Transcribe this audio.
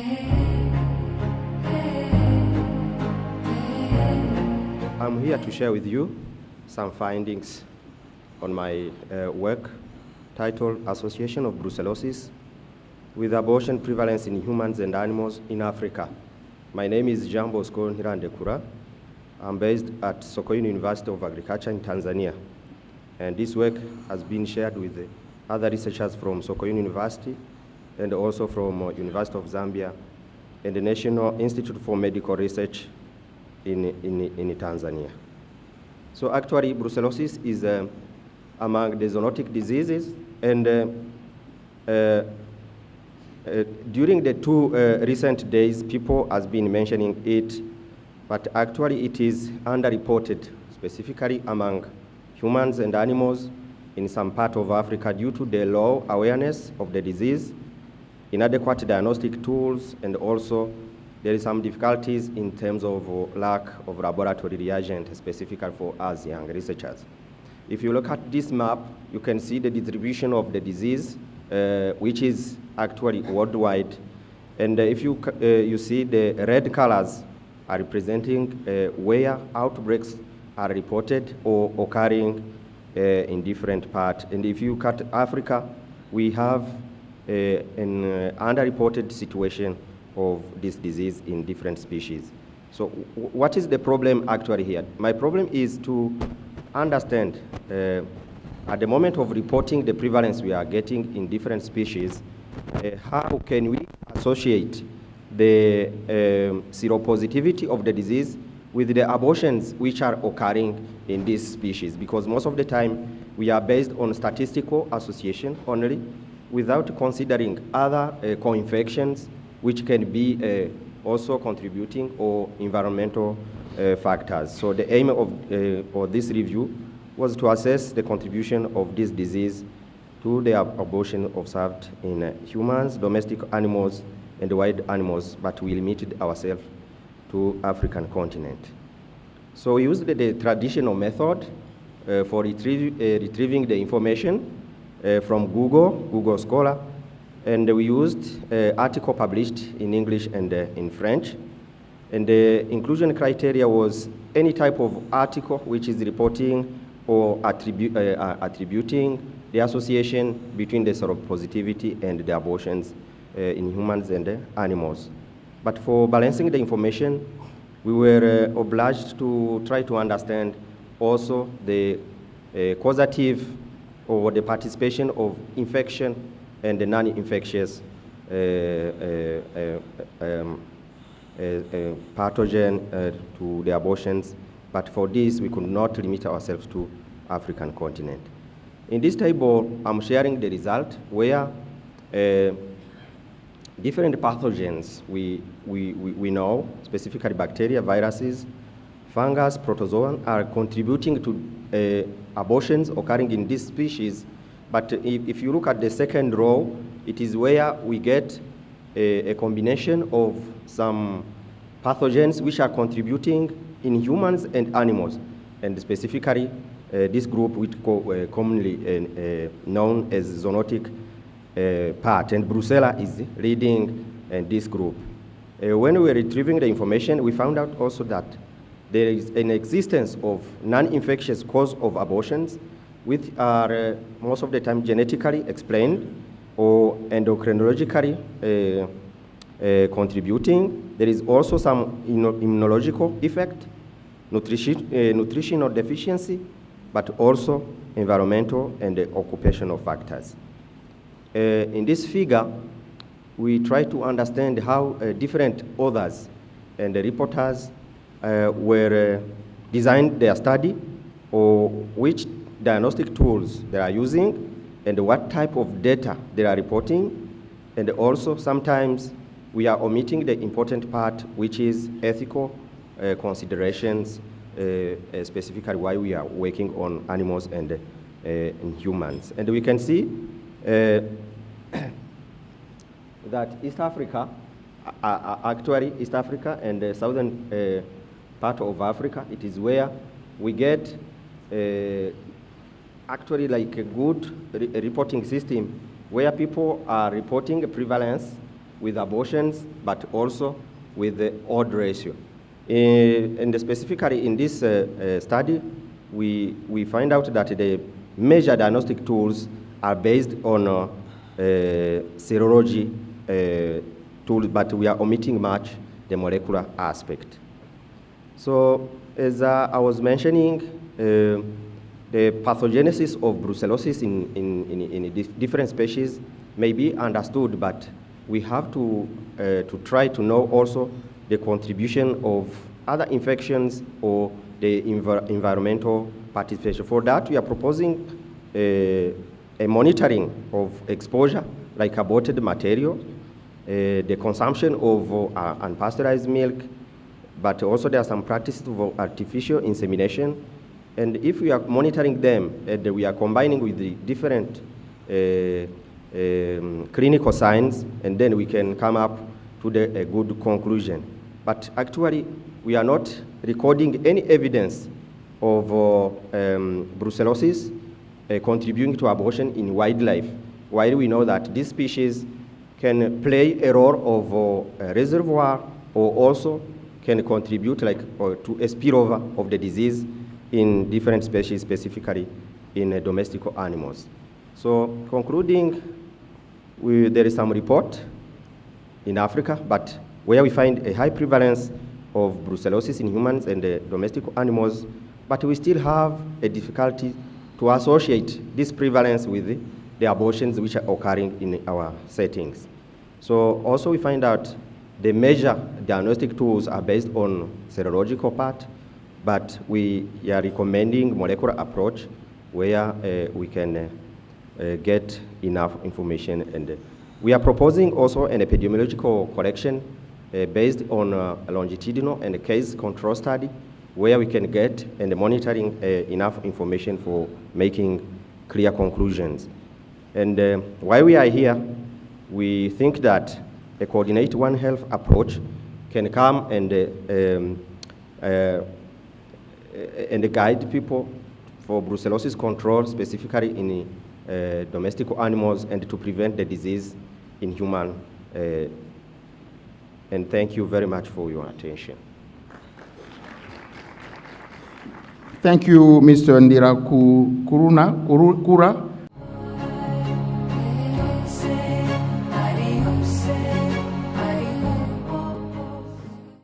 I'm here to share with you some findings on my work titled Association of Brucellosis with Abortion Prevalence in Humans and Animals in Africa. My name is Bosco Ntirandekura. I'm based at Sokoine University of Agriculture in Tanzania. And this work has been shared with other researchers from Sokoine University and also from University of Zambia and the National Institute for Medical Research in Tanzania. So actually, brucellosis is among the zoonotic diseases, and during the two recent days, people has been mentioning it, but actually it is underreported, specifically among humans and animals in some part of Africa due to the low awareness of the disease, inadequate diagnostic tools, and also there is some difficulties in terms of lack of laboratory reagent, specifically for us young researchers. If you look at this map, you can see the distribution of the disease, which is actually worldwide. And if you see the red colors are representing where outbreaks are reported or occurring in different parts. And if you cut Africa, we have an underreported situation of this disease in different species. So what is the problem actually here? My problem is to understand at the moment of reporting the prevalence we are getting in different species, how can we associate the seropositivity of the disease with the abortions which are occurring in these species? Because most of the time we are based on statistical association only without considering other co-infections which can be also contributing or environmental factors. So the aim of this review was to assess the contribution of this disease to the abortion observed in humans, domestic animals, and wild animals, but we limited ourselves to African continent. So we used the traditional method for retrieving the information from Google Scholar, and we used an article published in English and in French. And the inclusion criteria was any type of article which is reporting or attributing the association between the seropositivity and the abortions in humans and animals. But for balancing the information, we were obliged to try to understand also the causative or the participation of infection and the non-infectious pathogen to the abortions. But for this, we could not limit ourselves to African continent. In this table, I'm sharing the result where different pathogens we know, specifically bacteria, viruses, fungus, protozoan, are contributing to abortions occurring in this species. But if you look at the second row, it is where we get a combination of some pathogens which are contributing in humans and animals, and specifically this group which commonly known as zoonotic part, and Brucella is leading this group. When we were retrieving the information, we found out also that there is an existence of non-infectious cause of abortions, which are most of the time genetically explained or endocrinologically contributing. There is also some immunological effect, nutritional deficiency, but also environmental and occupational factors. In this figure, we try to understand how different authors and reporters were designed their study, or which diagnostic tools they are using, and what type of data they are reporting. And also sometimes we are omitting the important part, which is ethical considerations, specifically why we are working on animals and in humans. And we can see that East Africa, actually East Africa and the southern part of Africa, it is where we get actually like a good reporting system where people are reporting a prevalence with abortions, but also with the odd ratio. And specifically in this study, we find out that the major diagnostic tools are based on serology tools, but we are omitting much the molecular aspect. So as I was mentioning, the pathogenesis of brucellosis in different species may be understood, but we have to try to know also the contribution of other infections or the environmental participation. For that, we are proposing a monitoring of exposure, like aborted material, the consumption of unpasteurized milk, but also there are some practices of artificial insemination. And if we are monitoring them, and we are combining with the different clinical signs, and then we can come up to a good conclusion. But actually, we are not recording any evidence of brucellosis contributing to abortion in wildlife, while we know that this species can play a role of a reservoir, or also can contribute to a spillover of the disease in different species, specifically in domestic animals. So concluding, there is some report in Africa, but where we find a high prevalence of brucellosis in humans and domestic animals, but we still have a difficulty to associate this prevalence with the abortions which are occurring in our settings. So also we find out the major diagnostic tools are based on serological part, but we are recommending molecular approach where we can get enough information. And we are proposing also an epidemiological collection based on a longitudinal and a case control study where we can get and monitoring enough information for making clear conclusions. And while we are here, we think that a coordinated One Health approach can come and guide people for brucellosis control, specifically in domestic animals, and to prevent the disease in human. And thank you very much for your attention. Thank you, Mr. Ntirandekura.